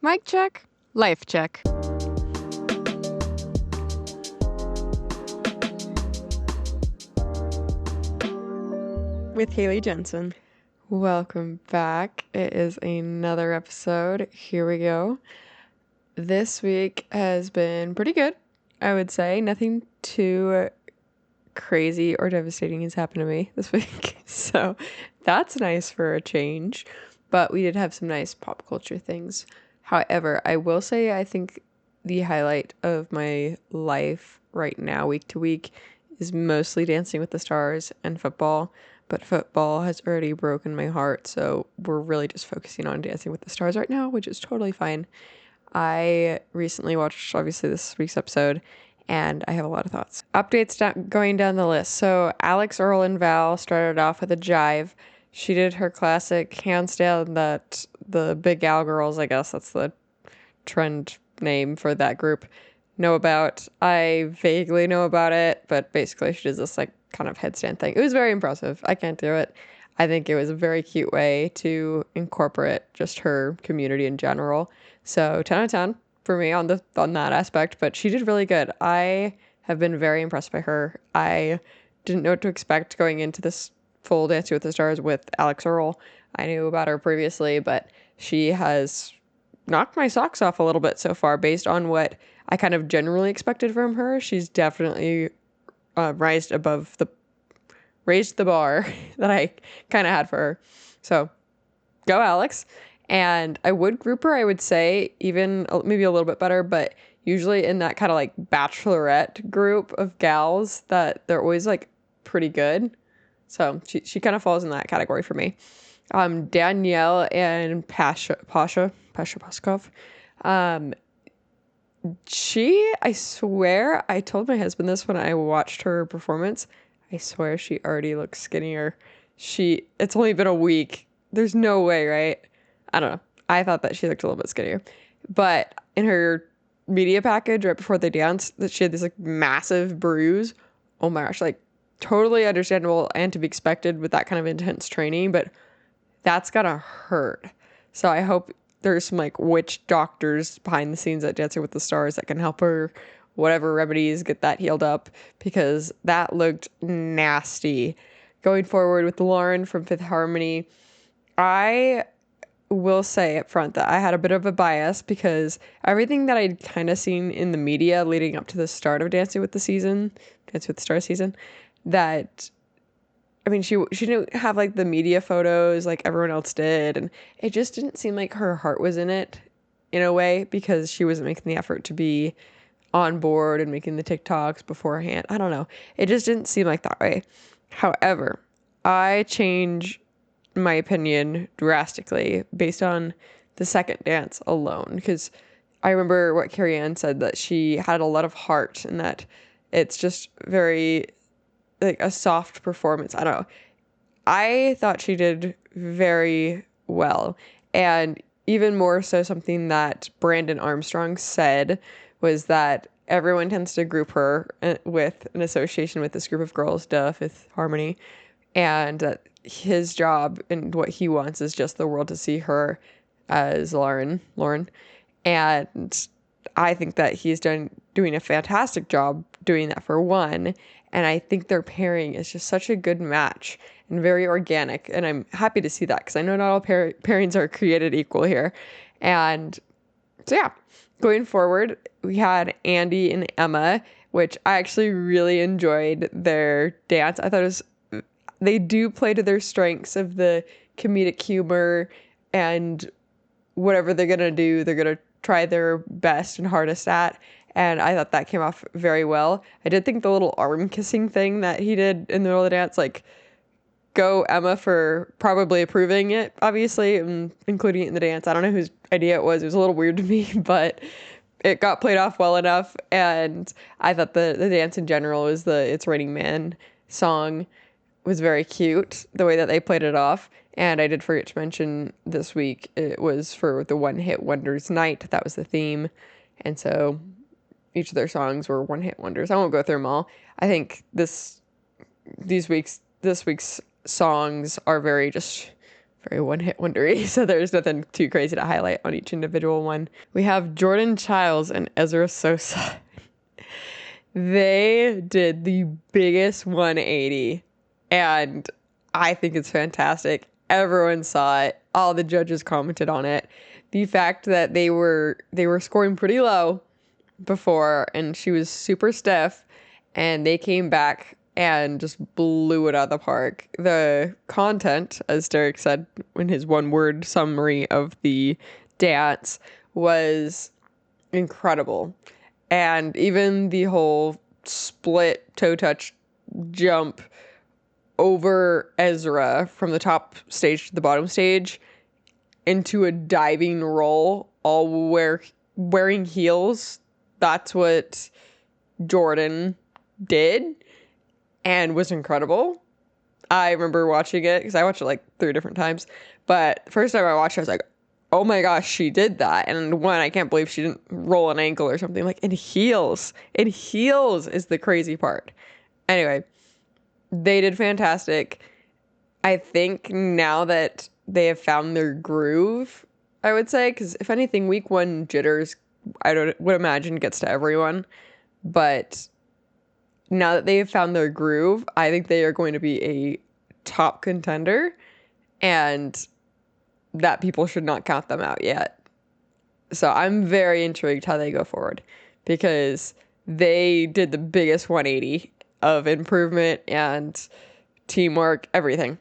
Mic check, life check. With Haley Jensen. Welcome back. It is another episode. Here we go. This week has been pretty good, I would say. Nothing too crazy or devastating has happened to me this week. So that's nice for a change. But we did have some nice pop culture things. However, I will say I think the highlight of my life right now, week to week, is mostly Dancing with the Stars and football. But football has already broken my heart, so we're really just focusing on Dancing with the Stars right now, which is totally fine. I recently watched, obviously, this week's episode, and I have a lot of thoughts. Updates going down the list. So Alex, Earl, and Val started off with a jive. She did her classic handstand that the Big Gal girls, I guess that's the trend name for that group, know about. I vaguely know about it, but basically she does this like kind of headstand thing. It was very impressive. I can't do it. I think it was a very cute way to incorporate just her community in general. So 10 out of 10 for me on that aspect, but she did really good. I have been very impressed by her. I didn't know what to expect going into this full Dancing with the Stars with Alex Earl. I knew about her previously, but she has knocked my socks off a little bit so far based on what I kind of generally expected from her. She's definitely raised the bar that I kind of had for her. So go Alex. And I would group her, I would say, even maybe a little bit better, but usually in that kind of like bachelorette group of gals that they're always like pretty good. So she kind of falls in that category for me. Danielle and Pasha Paskov. I swear, I told my husband this when I watched her performance. I swear she already looks skinnier. It's only been a week. There's no way, right? I don't know. I thought that she looked a little bit skinnier. But in her media package right before they danced, that she had this like massive bruise. Oh my gosh, like totally understandable and to be expected with that kind of intense training, but that's gotta hurt. So I hope there's some like witch doctors behind the scenes at Dancing with the Stars that can help her, whatever remedies, get that healed up, because that looked nasty. Going forward with Lauren from Fifth Harmony, I will say up front that I had a bit of a bias because everything that I'd kind of seen in the media leading up to the start of Dancing with the Stars season, that I mean, she didn't have like the media photos like everyone else did, and it just didn't seem like her heart was in it in a way because she wasn't making the effort to be on board and making the TikToks beforehand. I don't know. It just didn't seem like that way. However, I change my opinion drastically based on the second dance alone, because I remember what Carrie Ann said, that she had a lot of heart and that it's just very like a soft performance. I don't know. I thought she did very well. And even more so, something that Brandon Armstrong said was that everyone tends to group her with an association with this group of girls, Fifth Harmony, and that his job and what he wants is just the world to see her as Lauren. And I think that he's doing a fantastic job doing that for one. And I think their pairing is just such a good match and very organic. And I'm happy to see that because I know not all pairings are created equal here. And so, yeah, going forward, we had Andy and Emma, which I actually really enjoyed their dance. I thought they do play to their strengths of the comedic humor, and whatever they're going to do, they're going to try their best and hardest at. And I thought that came off very well. I did think the little arm kissing thing that he did in the middle of the dance, like, go Emma for probably approving it, obviously, and including it in the dance. I don't know whose idea it was. It was a little weird to me, but it got played off well enough. And I thought the dance in general was the It's Raining Man song was very cute, the way that they played it off. And I did forget to mention this week, it was for the One Hit Wonders night. That was the theme. And so each of their songs were one-hit wonders. I won't go through them all. I think this week's songs are very just very one-hit wondery, so there's nothing too crazy to highlight on each individual one. We have Jordan Childs and Ezra Sosa. They did the biggest 180, and I think it's fantastic. Everyone saw it. All the judges commented on it. The fact that they were scoring pretty low before, and she was super stiff, and they came back and just blew it out of the park. The content, as Derek said in his one-word summary of the dance, was incredible. And even the whole split toe touch jump over Ezra from the top stage to the bottom stage into a diving roll, all wearing heels. That's what Jordan did and was incredible. I remember watching it because I watched it like 3 different times. But the first time I watched it, I was like, oh my gosh, she did that. And one, I can't believe she didn't roll an ankle or something. Like, in heels. In heels is the crazy part. Anyway, they did fantastic. I think now that they have found their groove, I would say, because if anything, week 1 jitters, would imagine gets to everyone. But now that they have found their groove, I think they are going to be a top contender, and that people should not count them out yet. So I'm very intrigued how they go forward, because they did the biggest 180 of improvement and teamwork, everything.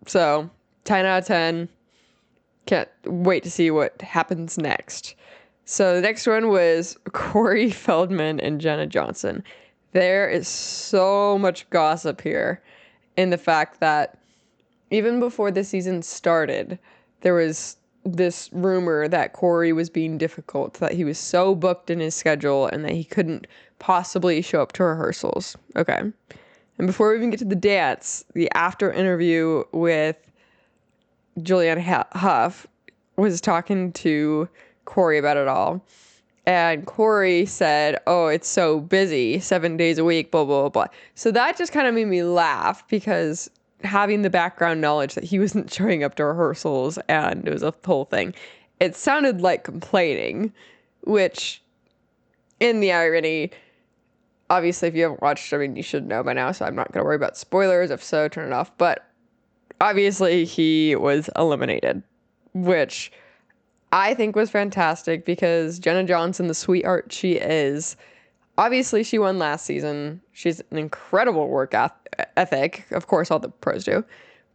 So 10 out of 10. Can't wait to see what happens next. So the next one was Corey Feldman and Jenna Johnson. There is so much gossip here in the fact that even before the season started, there was this rumor that Corey was being difficult, that he was so booked in his schedule and that he couldn't possibly show up to rehearsals. Okay. And before we even get to the dance, the after interview with Julianne Hough was talking to Corey about it all. And Corey said, oh, it's so busy, 7 days a week, blah, blah, blah. So that just kind of made me laugh, because having the background knowledge that he wasn't showing up to rehearsals and it was a whole thing, it sounded like complaining, which, in the irony, obviously if you haven't watched, I mean, you should know by now, so I'm not going to worry about spoilers. If so, turn it off. But obviously he was eliminated, which I think was fantastic, because Jenna Johnson, the sweetheart she is, obviously she won last season. She's an incredible work ethic. Of course, all the pros do.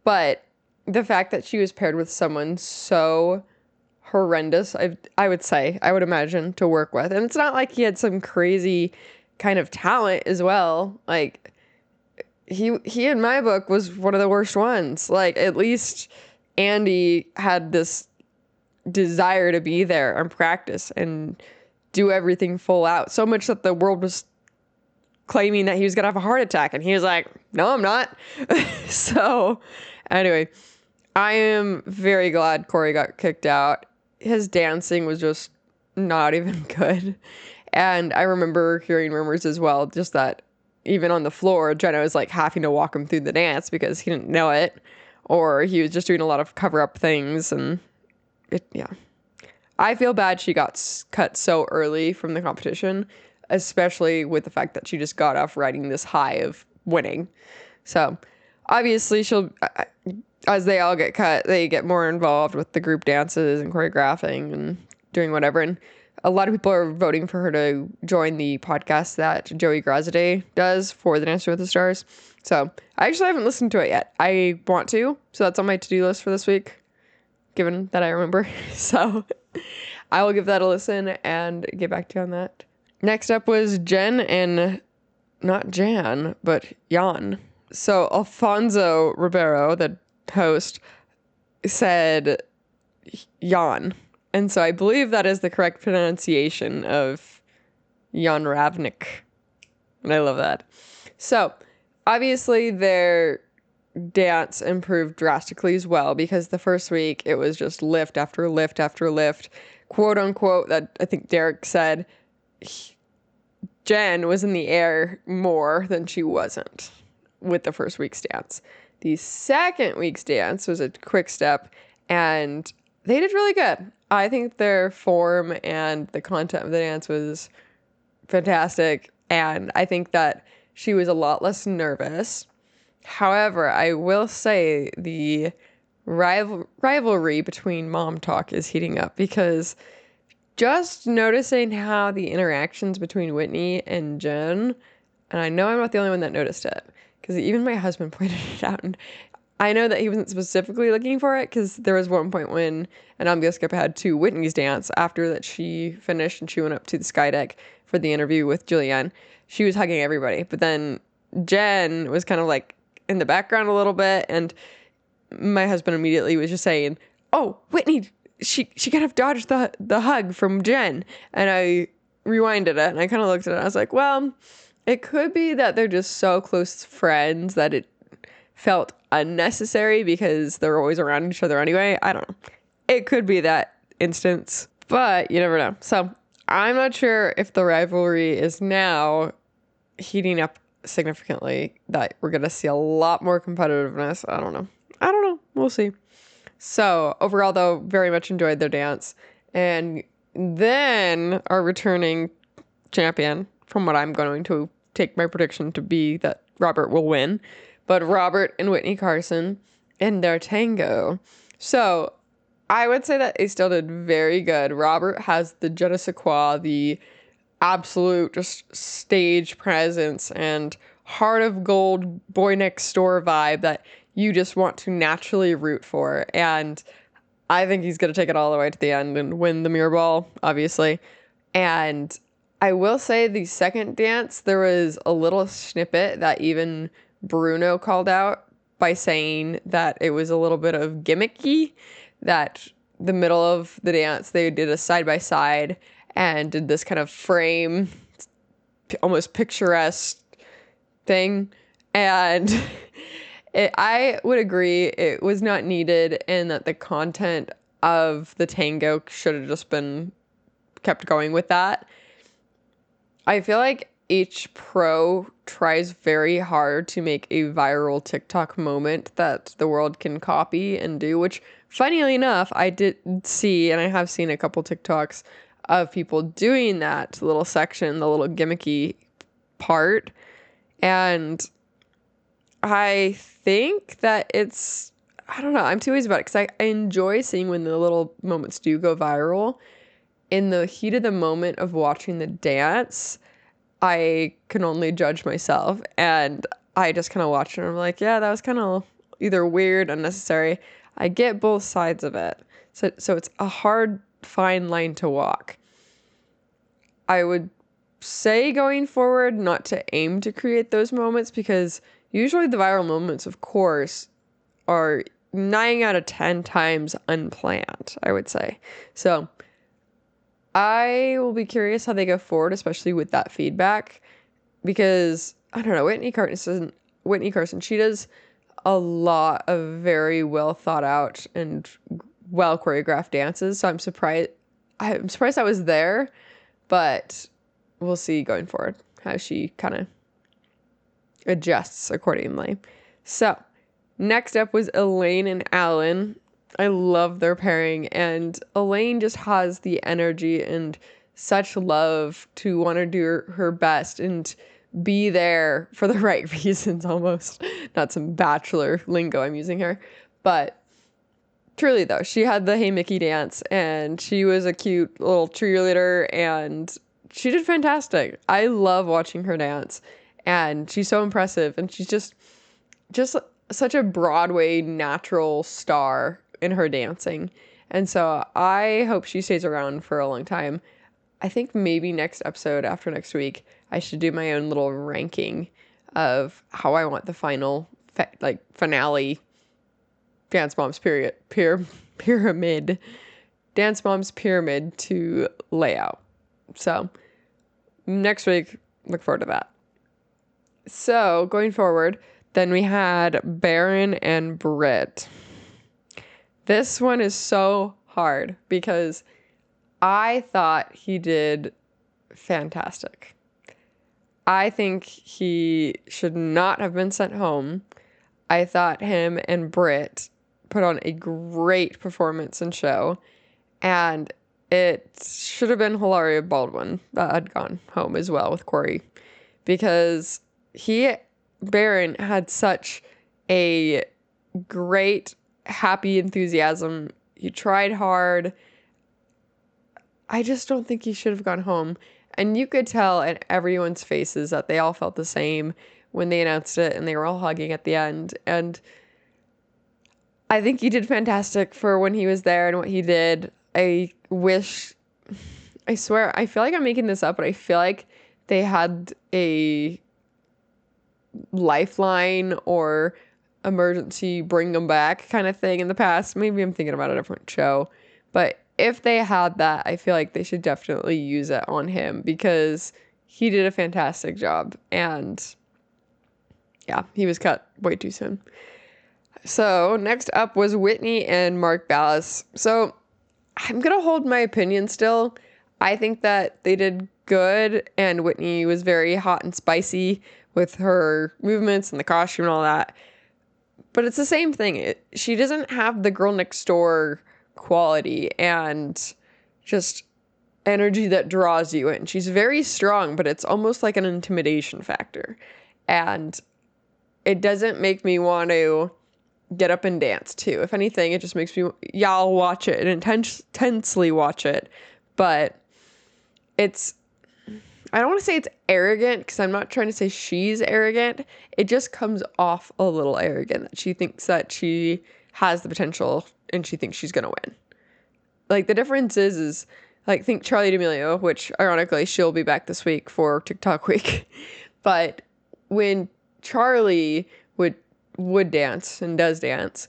But the fact that she was paired with someone so horrendous, I would imagine, to work with. And it's not like he had some crazy kind of talent as well. Like, he in my book was one of the worst ones. Like, at least Andy had this desire to be there and practice and do everything full out, so much that the world was claiming that he was gonna have a heart attack, and he was like, no, I'm not. So anyway, I am very glad Corey got kicked out. His dancing was just not even good. And I remember hearing rumors as well, just that even on the floor, Jenna was like having to walk him through the dance because he didn't know it, or he was just doing a lot of cover up things. And yeah. I feel bad she got cut so early from the competition, especially with the fact that she just got off riding this high of winning. So obviously she'll, as they all get cut, they get more involved with the group dances and choreographing and doing whatever. And a lot of people are voting for her to join the podcast that Joey Grazade does for the Dancer with the Stars. So I actually haven't listened to it yet. I want to, so that's on my to-do list for this week, given that I remember. So I will give that a listen and get back to you on that. Next up was Jen and not Jan, but Jan. So Alfonso Ribeiro, the host, said Jan. And so I believe that is the correct pronunciation of Jan Ravnik. And I love that. So obviously their dance improved drastically as well, because the first week it was just lift after lift after lift, quote unquote, that I think Derek said Jen was in the air more than she wasn't with the first week's dance. The second week's dance was a quick step, and they did really good. I think their form and the content of the dance was fantastic, and I think that she was a lot less nervous. However, I will say the rivalry between Mom Talk is heating up because just noticing how the interactions between Whitney and Jen, and I know I'm not the only one that noticed it, because even my husband pointed it out, and I know that he wasn't specifically looking for it, because there was one point when an ambulance skip had to Whitney's dance after that she finished and she went up to the sky deck for the interview with Julianne. She was hugging everybody, but then Jen was kind of like in the background a little bit, and my husband immediately was just saying, "Oh, Whitney, she kind of dodged the hug from Jen," and I rewinded it and I kind of looked at it. And I was like, "Well, it could be that they're just so close friends that it felt unnecessary because they're always around each other anyway. I don't know. It could be that instance, but you never know." So I'm not sure if the rivalry is now heating up significantly, that we're gonna see a lot more competitiveness. I don't know. We'll see. So overall, though, very much enjoyed their dance. And then our returning champion, from what I'm going to take my prediction to be that Robert will win, but Robert and Whitney Carson in their tango. So I would say that they still did very good. Robert has the je ne sais quoi, the absolute just stage presence and heart of gold boy next door vibe that you just want to naturally root for. And I think he's going to take it all the way to the end and win the mirror ball, obviously. And I will say the second dance, there was a little snippet that even Bruno called out by saying that it was a little bit of gimmicky, that the middle of the dance, they did a side by side and did this kind of frame, almost picturesque thing. And I would agree it was not needed, and that the content of the tango should have just been kept going with that. I feel like each pro tries very hard to make a viral TikTok moment that the world can copy and do, which, funnily enough, I did see, and I have seen a couple TikToks of people doing that little section, the little gimmicky part. And I think that I don't know, I'm two ways about it, because I enjoy seeing when the little moments do go viral. In the heat of the moment of watching the dance, I can only judge myself, and I just kind of watch it and I'm like, yeah, that was kind of either weird, unnecessary. I get both sides of it. So it's a hard, fine line to walk. I would say going forward not to aim to create those moments, because usually the viral moments, of course, are 9 out of 10 times unplanned, I would say. So I will be curious how they go forward, especially with that feedback, because I don't know, Whitney Carson, she does a lot of very well thought out and well choreographed dances. So I'm surprised I was there, but we'll see going forward how she kind of adjusts accordingly. So next up was Elaine and Alan. I love their pairing, and Elaine just has the energy and such love to want to do her best and be there for the right reasons, almost. Not some bachelor lingo I'm using here, but truly though, she had the Hey Mickey dance, and she was a cute little cheerleader, and she did fantastic. I love watching her dance, and she's so impressive, and she's just such a Broadway natural star in her dancing. And so I hope she stays around for a long time. I think maybe next episode, after next week, I should do my own little ranking of how I want the final finale Dance Moms pyramid Dance Moms pyramid to lay out. So next week, look forward to that. So going forward, then we had Baron and Britt. This one is so hard because I thought he did fantastic. I think he should not have been sent home. I thought him and Britt put on a great performance and show. And it should have been Hilaria Baldwin that had gone home as well with Corey, because Baron had such a great, happy enthusiasm. He tried hard. I just don't think he should have gone home. And you could tell in everyone's faces that they all felt the same when they announced it, and they were all hugging at the end. And I think he did fantastic for when he was there and what he did. I swear, I feel like I'm making this up, but I feel like they had a lifeline or emergency bring them back kind of thing in the past. Maybe I'm thinking about a different show, but if they had that, I feel like they should definitely use it on him, because he did a fantastic job. And yeah, he was cut way too soon. So next up was Whitney and Mark Ballas. So I'm going to hold my opinion still. I think that they did good, and Whitney was very hot and spicy with her movements and the costume and all that. But it's the same thing. She doesn't have the girl next door quality and just energy that draws you in. She's very strong, but it's almost like an intimidation factor. And it doesn't make me want to get up and dance too. If anything, it just makes me, yeah, I'll watch it and intensely watch it. But I don't want to say it's arrogant, because I'm not trying to say she's arrogant. It just comes off a little arrogant, that she thinks that she has the potential and she thinks she's going to win. Like, the difference is like, think Charlie D'Amelio, which ironically she'll be back this week for TikTok week. But when Charlie would dance and does dance,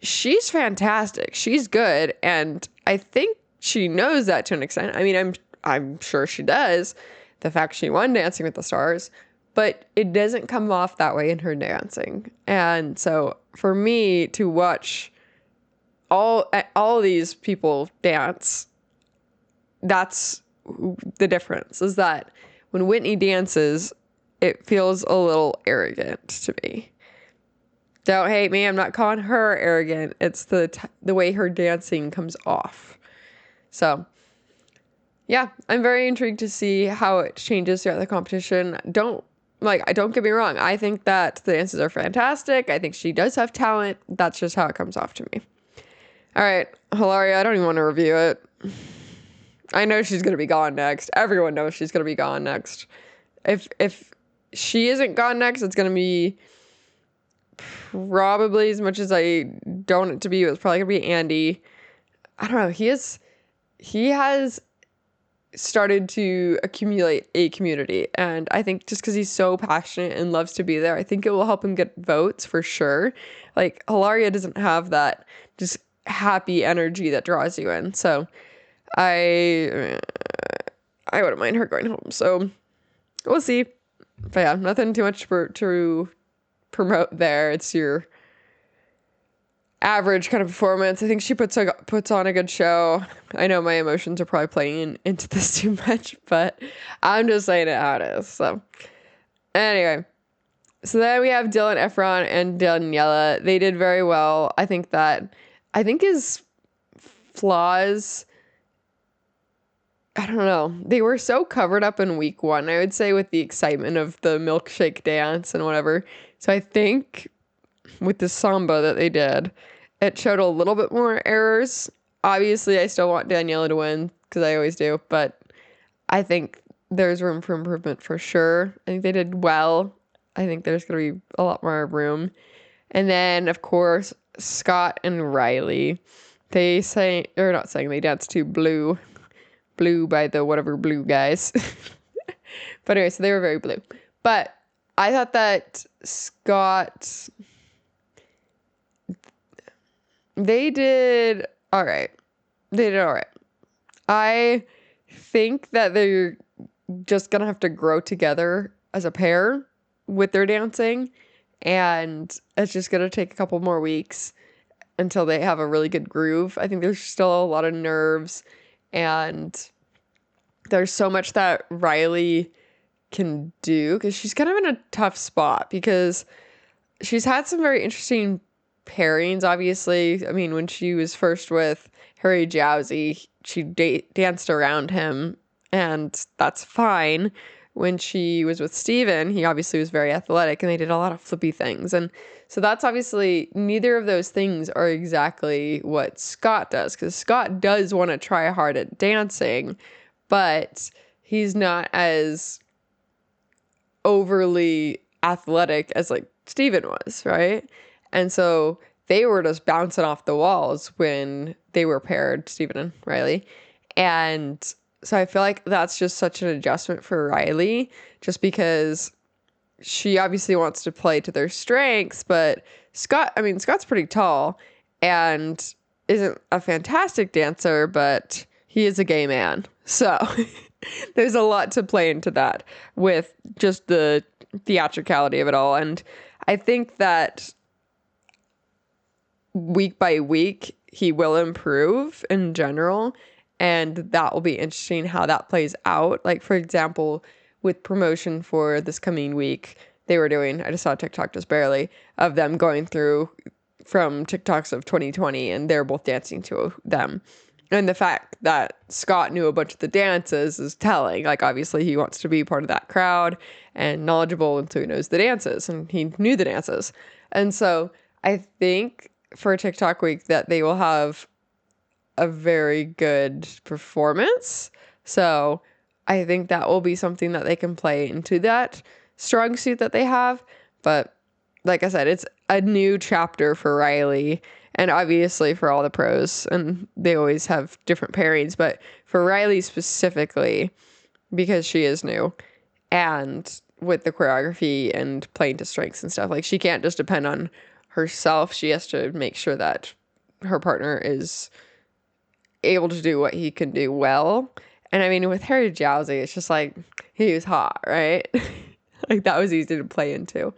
she's fantastic. She's good. And I think she knows that to an extent. I mean, I'm sure she does, the fact she won Dancing with the Stars, but it doesn't come off that way in her dancing. And so for me to watch all these people dance, that's the difference, is that when Whitney dances, it feels a little arrogant to me. Don't hate me, I'm not calling her arrogant. It's the way her dancing comes off. So yeah, I'm very intrigued to see how it changes throughout the competition. Don't get me wrong. I think that the dances are fantastic. I think she does have talent. That's just how it comes off to me. All right, Hilaria, I don't even want to review it. I know she's going to be gone next. Everyone knows she's going to be gone next. If she isn't gone next, it's going to be probably, as much as I don't want it to be, it's probably going to be Andy. I don't know. He has started to accumulate a community, and I think just because he's so passionate and loves to be there, I think it will help him get votes for sure. Like, Hilaria doesn't have that just happy energy that draws you in, so I wouldn't mind her going home. So we'll see. But yeah, nothing too much to promote there. It's your average kind of performance. I think she puts on a good show. I know my emotions are probably playing into this too much, but I'm just saying it how it is. So anyway, so then we have Dylan Efron and Daniela. They did very well. I think his flaws, I don't know. They were so covered up in week 1, I would say, with the excitement of the milkshake dance and whatever. So I think with the samba that they did, it showed a little bit more errors. Obviously, I still want Daniela to win, because I always do, but I think there's room for improvement for sure. I think they did well. I think there's going to be a lot more room. And then, of course, Scott and Riley, they danced to Blue by the whatever Blue guys. But anyway, so they were very blue. But I thought that Scott, they did all right. I think that they're just going to have to grow together as a pair with their dancing. And it's just going to take a couple more weeks until they have a really good groove. I think there's still a lot of nerves, and there's so much that Riley can do, because she's kind of in a tough spot, because she's had some very interesting pairings, obviously. I mean, when she was first with Harry Jowsey, she danced around him, and that's fine. When she was with Steven, he obviously was very athletic, and they did a lot of flippy things. And so that's obviously, neither of those things are exactly what Scott does, because Scott does want to try hard at dancing, but he's not as overly athletic as like Steven was, right? And so they were just bouncing off the walls when they were paired, Steven and Riley. And so I feel like that's just such an adjustment for Riley, just because she obviously wants to play to their strengths, but Scott's pretty tall and isn't a fantastic dancer, but he is a gay man. So there's a lot to play into that with just the theatricality of it all. And I think that week by week, he will improve in general. And that will be interesting how that plays out. Like, for example, with promotion for this coming week, they were doing, I just saw a TikTok just barely, of them going through from TikToks of 2020, and they're both dancing to them. And the fact that Scott knew a bunch of the dances is telling. Like, obviously, he wants to be part of that crowd and knowledgeable, and so he knows the dances, and he knew the dances. And so I think for TikTok week that they will have a very good performance. So I think that will be something that they can play into that strong suit that they have. But like I said, it's a new chapter for Riley, and obviously for all the pros, and they always have different pairings, but for Riley specifically, because she is new, and with the choreography and playing to strengths and stuff, like, she can't just depend on herself. She has to make sure that her partner is able to do what he can do well. And I mean, with Harry Jowsey, it's just like, he was hot, right? Like, that was easy to play into.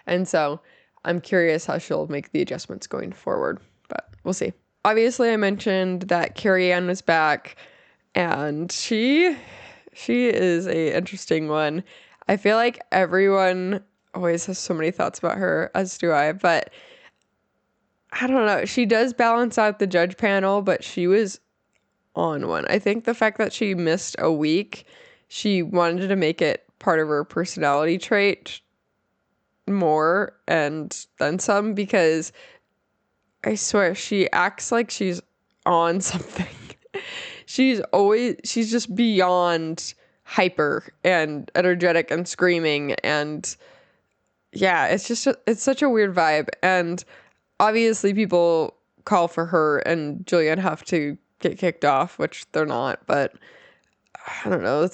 And so I'm curious how she'll make the adjustments going forward, but we'll see. Obviously, I mentioned that Carrie Ann was back, and she is a interesting one. I feel like everyone always has so many thoughts about her, as do I, but I don't know. She does balance out the judge panel, but she was on one. I think the fact that she missed a week, she wanted to make it part of her personality trait more and then some, because I swear she acts like she's on something. She's just beyond hyper and energetic and screaming, and yeah, it's such a weird vibe. And obviously people call for her and Julianne Hough to get kicked off, which they're not, but I don't know.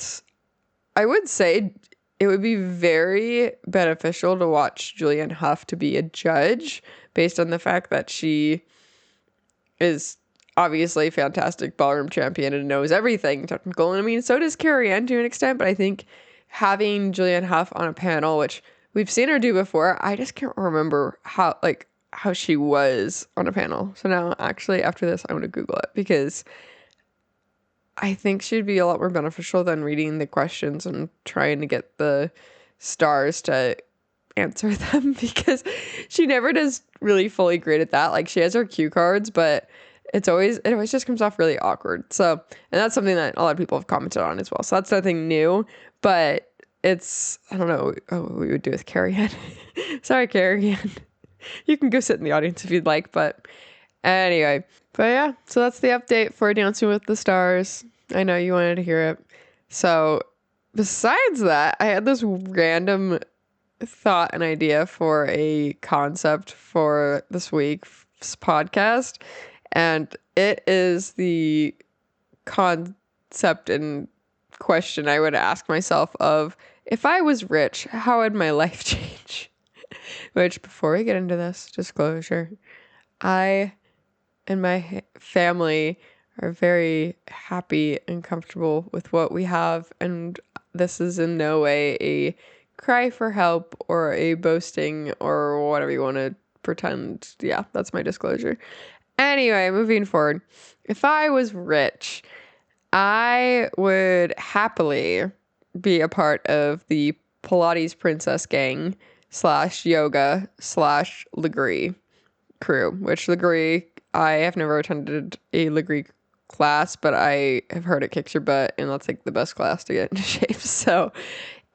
I would say it would be very beneficial to watch Julianne Hough to be a judge, based on the fact that she is obviously a fantastic ballroom champion and knows everything technical. And I mean, so does Carrie Ann to an extent, but I think having Julianne Hough on a panel, which we've seen her do before, I just can't remember how she was on a panel. So now, actually, after this, I'm going to Google it, because I think she'd be a lot more beneficial than reading the questions and trying to get the stars to answer them, because she never does really fully great at that. Like, she has her cue cards, but it always just comes off really awkward. So, and that's something that a lot of people have commented on as well. So that's nothing new, but it's, I don't know what we would do with Carrie Ann. Sorry, Carrie Ann. You can go sit in the audience if you'd like, but anyway. But yeah, so that's the update for Dancing with the Stars. I know you wanted to hear it. So besides that, I had this random thought and idea for a concept for this week's podcast, and it is the concept and question I would ask myself of, if I was rich, how would my life change? Which, before we get into this, disclosure, I and my family are very happy and comfortable with what we have, and this is in no way a cry for help or a boasting or whatever you want to pretend. Yeah, that's my disclosure. Anyway, moving forward. If I was rich, I would happily be a part of the Pilates Princess gang / yoga / Legree. crew, which Legree, I have never attended a Legree class, but I have heard it kicks your butt, and that's like the best class to get into shape. So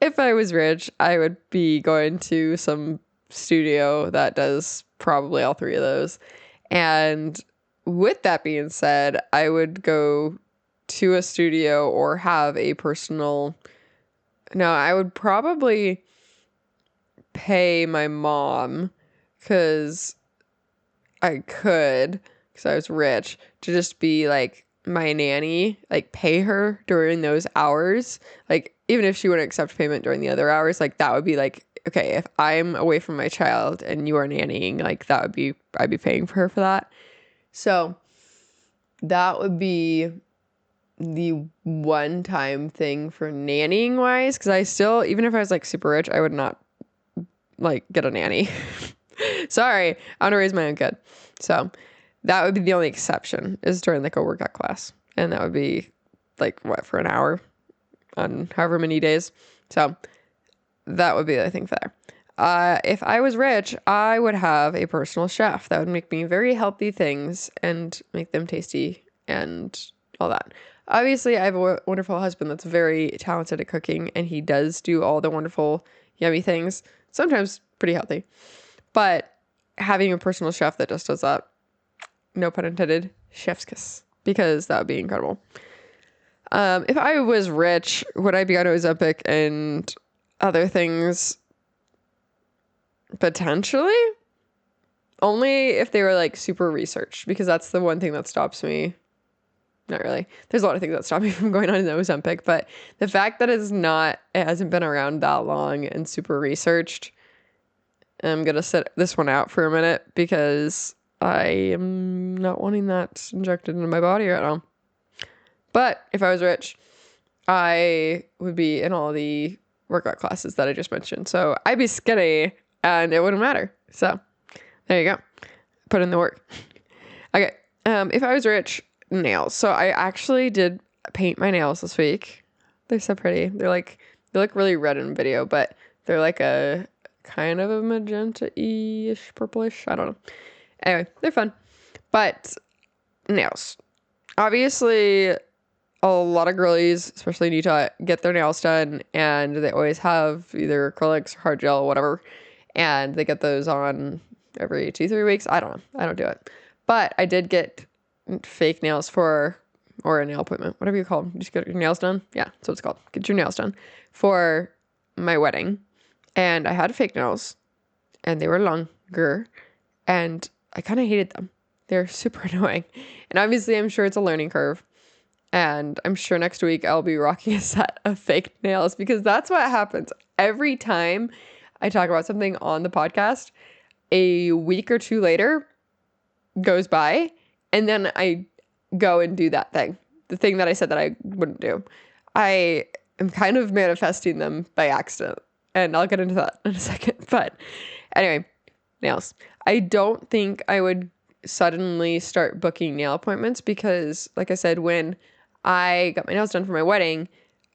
if I was rich, I would be going to some studio that does probably all three of those. And with that being said, I would go to a studio or have a personal. No, I would probably pay my mom because I could, because I was rich, to just be like my nanny, like pay her during those hours. Like, even if she wouldn't accept payment during the other hours, like that would be like, okay, if I'm away from my child and you are nannying, like that would be, I'd be paying for her for that. So that would be the one time thing for nannying wise, because I still, even if I was like super rich, I would not like get a nanny. Sorry, I want to raise my own kid. So that would be the only exception, is during like a workout class. And that would be like what, for an hour on however many days. So that would be the thing there. If I was rich, I would have a personal chef that would make me very healthy things and make them tasty and all that. Obviously, I have a wonderful husband that's very talented at cooking, and he does do all the wonderful, yummy things, sometimes pretty healthy. But having a personal chef that just does that, no pun intended, chef's kiss, because that would be incredible. If I was rich, would I be on Ozempic and other things? Potentially. Only if they were like super researched, because that's the one thing that stops me. Not really. There's a lot of things that stop me from going on an Ozempic, but the fact that it hasn't been around that long and super researched, I'm going to sit this one out for a minute because I am not wanting that injected into my body right now. But if I was rich, I would be in all the workout classes that I just mentioned. So I'd be skinny and it wouldn't matter. So there you go. Put in the work. Okay. If I was rich, nails. So I actually did paint my nails this week. They're so pretty. They look really red in video, but they're like a kind of a magenta-ish, purplish. I don't know. Anyway, they're fun. But nails. Obviously, a lot of girlies, especially in Utah, get their nails done, and they always have either acrylics or hard gel, whatever, and they get those on every 2-3 weeks. I don't know. I don't do it. But I did get fake nails or a nail appointment, whatever you call them. You just get your nails done. Yeah, that's what it's called. Get your nails done for my wedding. And I had fake nails, and they were longer, and I kind of hated them. They're super annoying. And obviously, I'm sure it's a learning curve. And I'm sure next week I'll be rocking a set of fake nails, because that's what happens every time I talk about something on the podcast. A week or two later goes by, and then I go and do that thing, the thing that I said that I wouldn't do. I am kind of manifesting them by accident, and I'll get into that in a second. But anyway, nails. I don't think I would suddenly start booking nail appointments, because like I said, when I got my nails done for my wedding,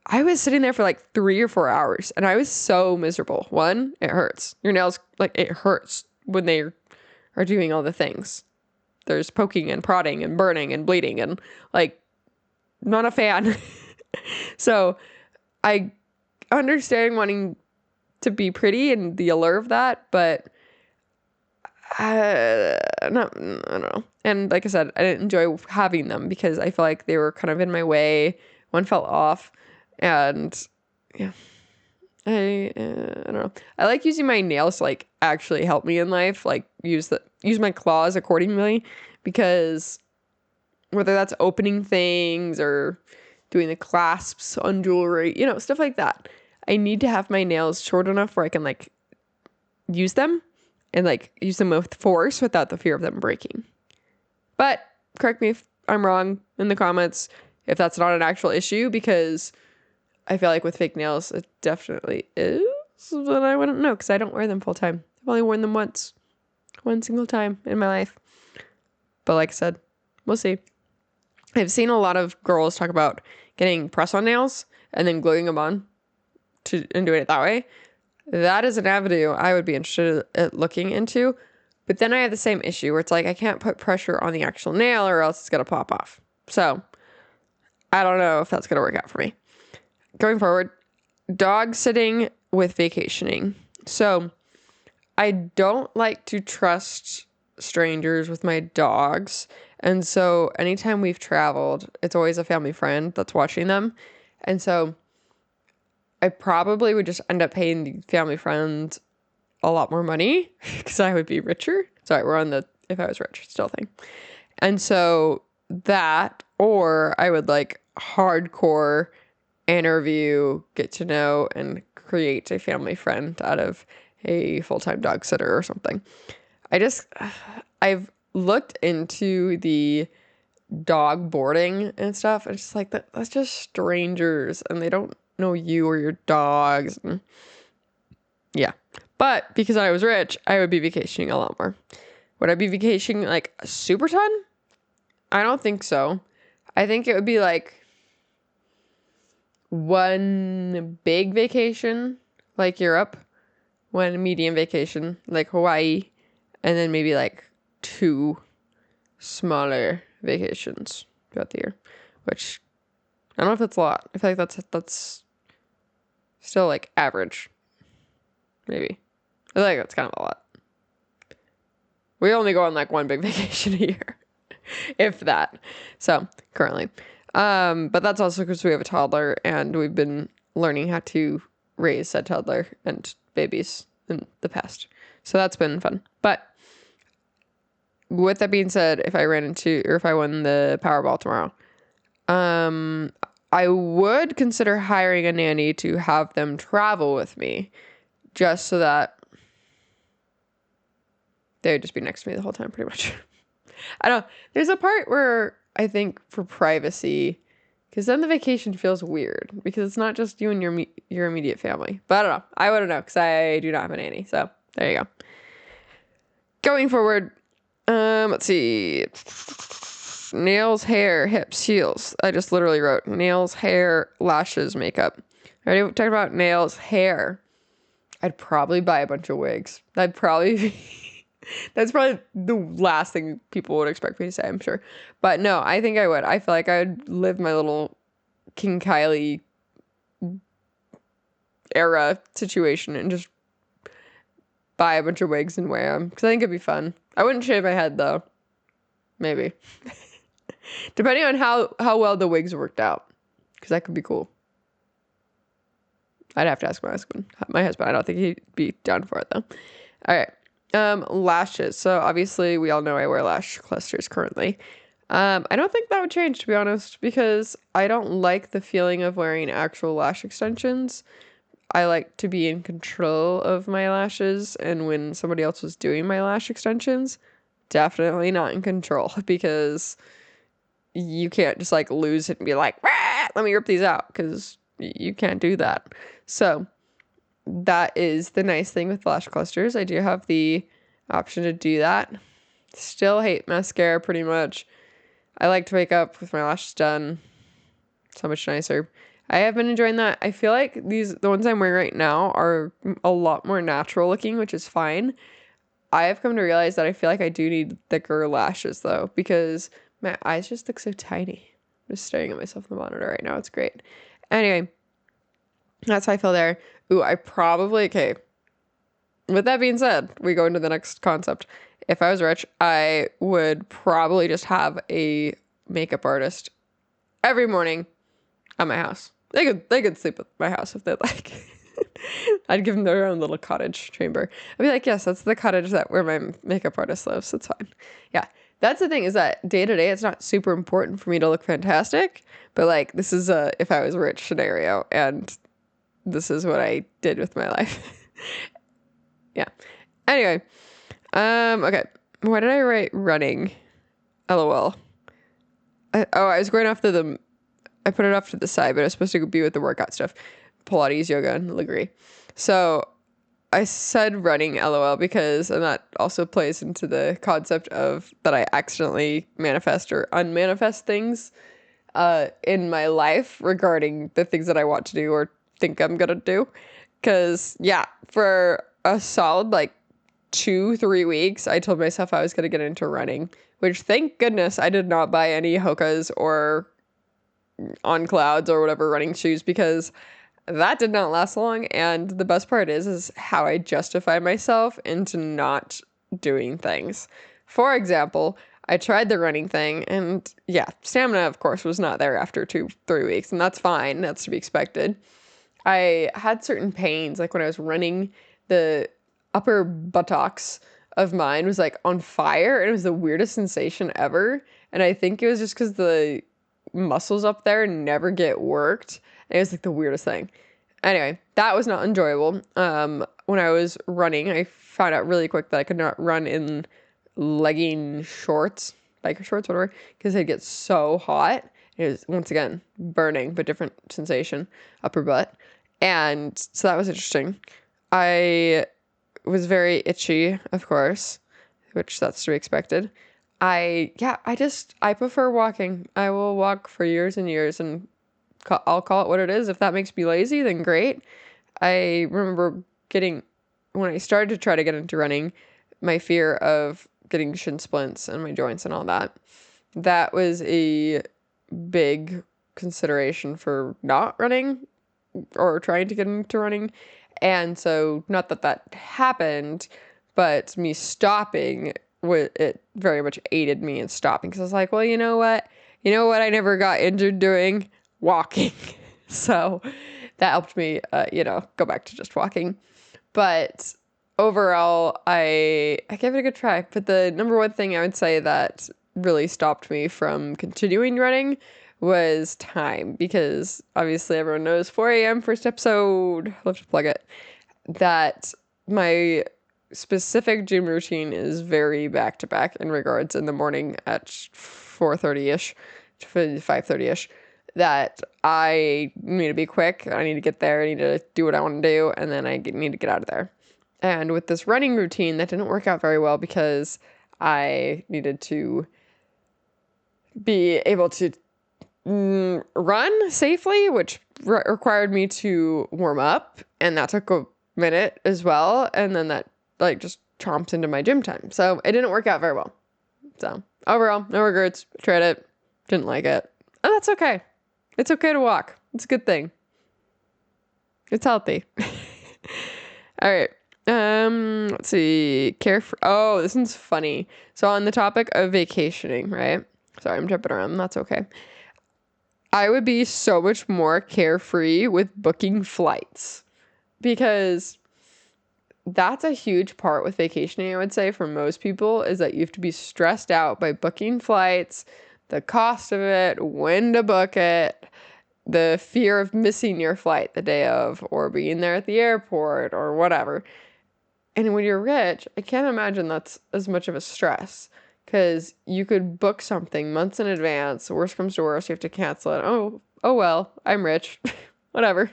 I was sitting there for like 3 or 4 hours, and I was so miserable. One, it hurts. Your nails, like, it hurts when they are doing all the things. There's poking and prodding and burning and bleeding, and like, not a fan. So I understand wanting to be pretty and the allure of that, but I don't know. And like I said, I didn't enjoy having them because I feel like they were kind of in my way. One fell off, and yeah, I don't know. I like using my nails to like actually help me in life, like use my claws accordingly, because whether that's opening things or doing the clasps on jewelry, stuff like that, I need to have my nails short enough where I can like use them and like use them with force without the fear of them breaking. But correct me if I'm wrong in the comments if that's not an actual issue, because I feel like with fake nails it definitely is, but I wouldn't know because I don't wear them full time. I've only worn them one single time in my life. But like I said, we'll see. I've seen a lot of girls talk about getting press-on nails and then gluing them on and doing it that way. That is an avenue I would be interested in looking into, But then I have the same issue where it's like I can't put pressure on the actual nail or else it's going to pop off. So I don't know if that's going to work out for me. Going forward, dog sitting with vacationing. So I don't like to trust strangers with my dogs. And so anytime we've traveled, it's always a family friend that's watching them. And so I probably would just end up paying the family friend a lot more money because I would be richer. Sorry, we're on the if I was rich still thing. And so that, or I would like hardcore interview, get to know, and create a family friend out of a full-time dog sitter or something. I've looked into the dog boarding and stuff. And it's just like that's just strangers and they don't know you or your dogs. And yeah. But because I was rich, I would be vacationing a lot more. Would I be vacationing like a super ton? I don't think so. I think it would be like one big vacation, like Europe, one medium vacation, like Hawaii, and then maybe like 2 smaller vacations throughout the year, which I don't know if that's a lot. I feel like that's still like average, maybe. I feel like that's kind of a lot. We only go on like one big vacation a year, if that. So currently, but that's also because we have a toddler and we've been learning how to raise said toddler and babies in the past. So that's been fun. But with that being said, if I won the Powerball tomorrow, I would consider hiring a nanny to have them travel with me just so that they would just be next to me the whole time, pretty much. I don't know. There's a part where I think for privacy, because then the vacation feels weird because it's not just you and your immediate family. But I don't know. I wouldn't know because I do not have a nanny. So there you go. Going forward, let's see. Nails, hair, hips, heels. I just literally wrote nails, hair, lashes, makeup. I already talked about nails, hair. I'd probably buy a bunch of wigs. That's probably the last thing people would expect me to say, I'm sure. But no, I think I would. I feel like I would live my little King Kylie era situation and just buy a bunch of wigs and wear them. Because I think it'd be fun. I wouldn't shave my head, though. Maybe. Depending on how well the wigs worked out. Because that could be cool. I'd have to ask my husband. I don't think he'd be down for it, though. All right. Lashes. So obviously we all know I wear lash clusters currently. I don't think that would change, to be honest, because I don't like the feeling of wearing actual lash extensions. I like to be in control of my lashes, and when somebody else was doing my lash extensions, definitely not in control because you can't just like lose it and be like, let me rip these out, because you can't do that. So that is the nice thing with lash clusters. I do have the option to do that. Still hate mascara pretty much. I like to wake up with my lashes done. So much nicer. I have been enjoying that. I feel like the ones I'm wearing right now are a lot more natural looking, which is fine. I have come to realize that I feel like I do need thicker lashes though, because my eyes just look so tiny. I'm just staring at myself in the monitor right now. It's great. Anyway, that's how I feel there. Ooh, okay. With that being said, we go into the next concept. If I was rich, I would probably just have a makeup artist every morning at my house. They could sleep at my house if they'd like. I'd give them their own little cottage chamber. I'd be like, yes, that's the cottage where my makeup artist lives. It's fine. Yeah. That's the thing, is that day to day, it's not super important for me to look fantastic, but like this is a if I was rich scenario, and this is what I did with my life. Yeah. Anyway, okay. Why did I write running? LOL. I was going off I put it off to the side, but it was supposed to be with the workout stuff. Pilates, yoga, and Legree. So I said running LOL because, and that also plays into the concept of that I accidentally manifest or unmanifest things in my life regarding the things that I want to do or think I'm gonna do. Because, yeah, for a solid, like, 2-3 weeks, I told myself I was going to get into running, which thank goodness I did not buy any Hoka's or On Clouds or whatever running shoes, because that did not last long. And the best part is how I justify myself into not doing things. For example, I tried the running thing, and yeah, stamina, of course, was not there after 2-3 weeks, and that's fine. That's to be expected. I had certain pains, like when I was running, the upper buttocks of mine was like on fire, and it was the weirdest sensation ever. And I think it was just because the muscles up there never get worked. And it was like the weirdest thing. Anyway, that was not enjoyable. When I was running, I found out really quick that I could not run in legging shorts, biker shorts, whatever, because they'd get so hot. It was, once again, burning, but different sensation, upper butt. And so that was interesting. I was very itchy, of course, which that's to be expected. I prefer walking. I will walk for years and years, and I'll call it what it is. If that makes me lazy, then great. I remember when I started to try to get into running, my fear of getting shin splints and my joints and all that. That was a big consideration for not running or trying to get into running. And so, not that that happened, but me stopping, it very much aided me in stopping, because I was like, well, you know what? I never got injured doing? Walking. So that helped me, go back to just walking. But overall, I gave it a good try. But the number one thing I would say that really stopped me from continuing running was time, because obviously everyone knows 4 a.m. first episode, I'll have to plug it, that my specific gym routine is very back to back in regards in the morning at 4:30ish to 5:30ish, that I need to be quick. I need to get there. I need to do what I want to do. And then I need to get out of there. And with this running routine, that didn't work out very well, because I needed to be able to run safely, which required me to warm up, and that took a minute as well, and then that just chomps into my gym time, so it didn't work out very well. So overall, no regrets. Tried it, didn't like it, and that's okay. It's okay to walk. It's a good thing. It's healthy. All right. Let's see. Oh, this one's funny. So on the topic of vacationing, right? Sorry, I'm jumping around. That's okay. I would be so much more carefree with booking flights, because that's a huge part with vacationing, I would say, for most people, is that you have to be stressed out by booking flights, the cost of it, when to book it, the fear of missing your flight the day of, or being there at the airport, or whatever. And when you're rich, I can't imagine that's as much of a stress, because you could book something months in advance. Worst comes to worst, you have to cancel it. Oh well, I'm rich. Whatever.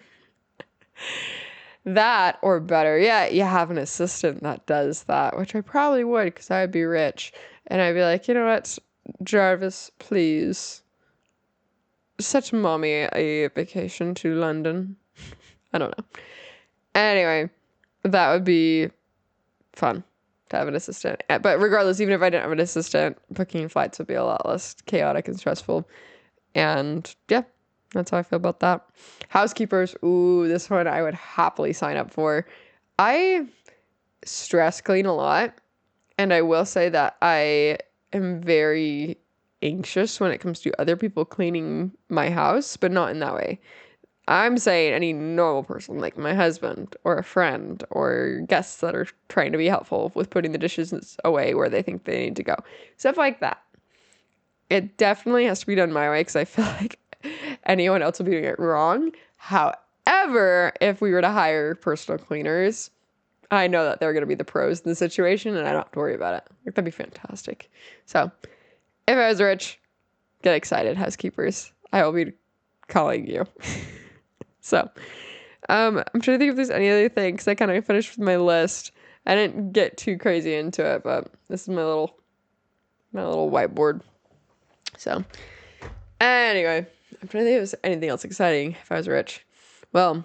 That, or better, yeah, you have an assistant that does that, which I probably would, because I'd be rich. And I'd be like, you know what, Jarvis, please set mommy a vacation to London. I don't know. Anyway, that would be fun to have an assistant. But regardless, even if I didn't have an assistant, booking flights would be a lot less chaotic and stressful. And yeah, that's how I feel about that. Housekeepers. Ooh, this one I would happily sign up for. I stress clean a lot. And I will say that I am very anxious when it comes to other people cleaning my house, but not in that way. I'm saying any normal person, like my husband or a friend or guests that are trying to be helpful with putting the dishes away where they think they need to go. Stuff like that. It definitely has to be done my way, because I feel like anyone else will be doing it wrong. However, if we were to hire personal cleaners, I know that they're going to be the pros in the situation, and I don't have to worry about it. Like, that'd be fantastic. So, if I was rich, get excited, housekeepers. I will be calling you. So, I'm trying to think if there's any other thing, because I kind of finished with my list. I didn't get too crazy into it, but this is my little whiteboard. So, anyway, I'm trying to think if there's anything else exciting if I was rich. Well,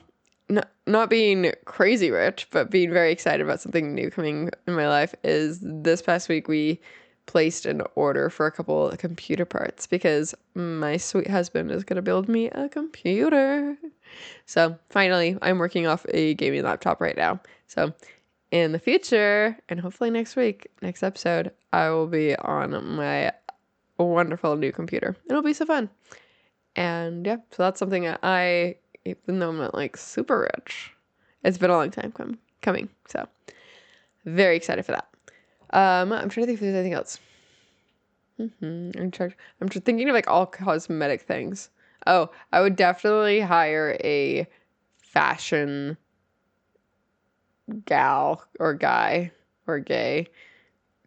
not being crazy rich, but being very excited about something new coming in my life is this past week we placed an order for a couple of computer parts because my sweet husband is going to build me a computer. So finally, I'm working off a gaming laptop right now. So in the future, and hopefully next week, next episode, I will be on my wonderful new computer. It'll be so fun. And yeah, so that's something that even though I'm not like super rich, it's been a long time coming. So very excited for that. I'm trying to think if there's anything else. I'm thinking of like all cosmetic things. Oh, I would definitely hire a fashion gal or guy or gay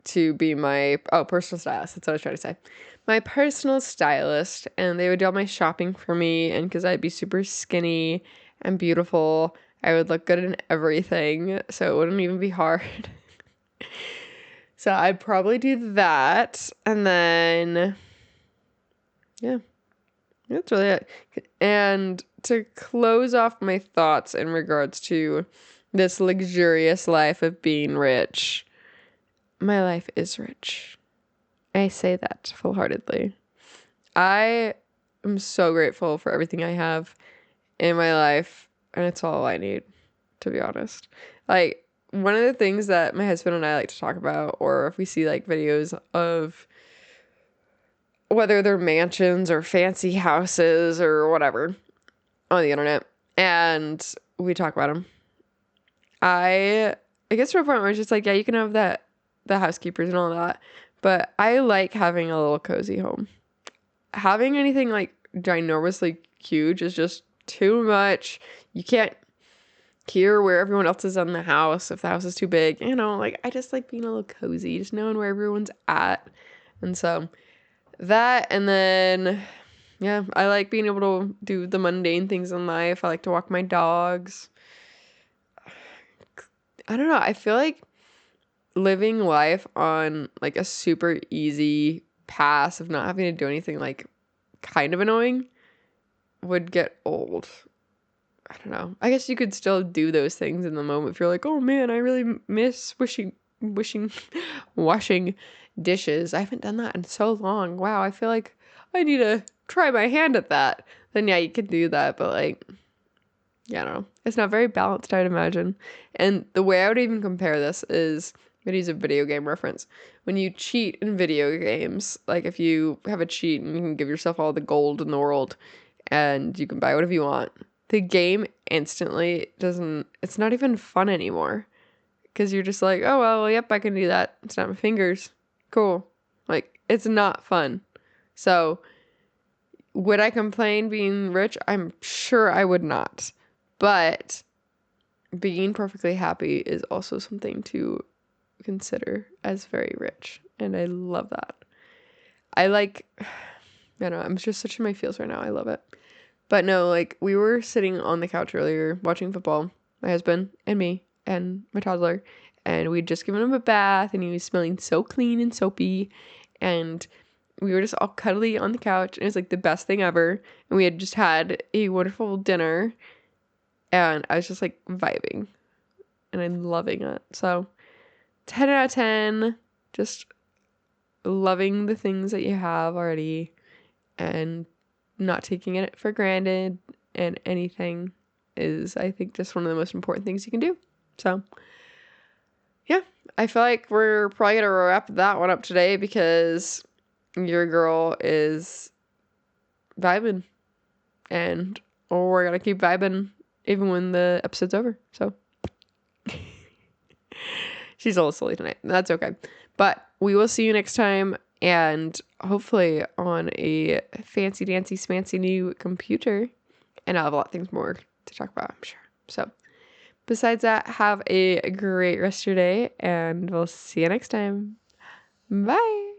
to be my personal stylist. That's what I was trying to say. My personal stylist, and they would do all my shopping for me, and because I'd be super skinny and beautiful, I would look good in everything, so it wouldn't even be hard. So I'd probably do that, and then yeah, that's really it. And to close off my thoughts in regards to this luxurious life of being rich, my life is rich. I say that full-heartedly. I am so grateful for everything I have in my life, and it's all I need, to be honest. Like, one of the things that my husband and I like to talk about, or if we see like videos of whether they're mansions or fancy houses or whatever on the internet, and we talk about them, I guess to a point where it's just like, yeah, you can have the housekeepers and all that, but I like having a little cozy home. Having anything like ginormously huge is just too much. You can't hear where everyone else is in the house if the house is too big. Like I just like being a little cozy, just knowing where everyone's at. And so that, and then yeah, I like being able to do the mundane things in life. I like to walk my dogs. I don't know. I feel like living life on like a super easy pass of not having to do anything like kind of annoying would get old. I don't know. I guess you could still do those things in the moment if you're like, oh man, I really miss washing dishes. I haven't done that in so long. Wow, I feel like I need to try my hand at that. Then yeah, you could do that, but like, yeah, I don't know. It's not very balanced, I'd imagine. And the way I would even compare this is, I'm gonna use a video game reference. When you cheat in video games, like if you have a cheat and you can give yourself all the gold in the world and you can buy whatever you want, the game instantly it's not even fun anymore. Because you're just like, oh, well, yep, I can do that. Snap my fingers. Cool. Like, it's not fun. So, would I complain being rich? I'm sure I would not. But being perfectly happy is also something to consider as very rich. And I love that. I don't know, I'm just such in my feels right now. I love it. But no, like, we were sitting on the couch earlier watching football, my husband and me and my toddler, and we'd just given him a bath, and he was smelling so clean and soapy, and we were just all cuddly on the couch, and it was like the best thing ever, and we had just had a wonderful dinner, and I was just like vibing, and I'm loving it. So 10 out of 10, just loving the things that you have already, and not taking it for granted, and anything is, I think, just one of the most important things you can do. So yeah, I feel like we're probably gonna wrap that one up today because your girl is vibing, and we're gonna keep vibing even when the episode's over. So she's a little silly tonight. That's okay. But we will see you next time, and hopefully on a fancy dancy smancy new computer. And I'll have a lot of things more to talk about, I'm sure. So besides that, have a great rest of your day, and we'll see you next time. Bye.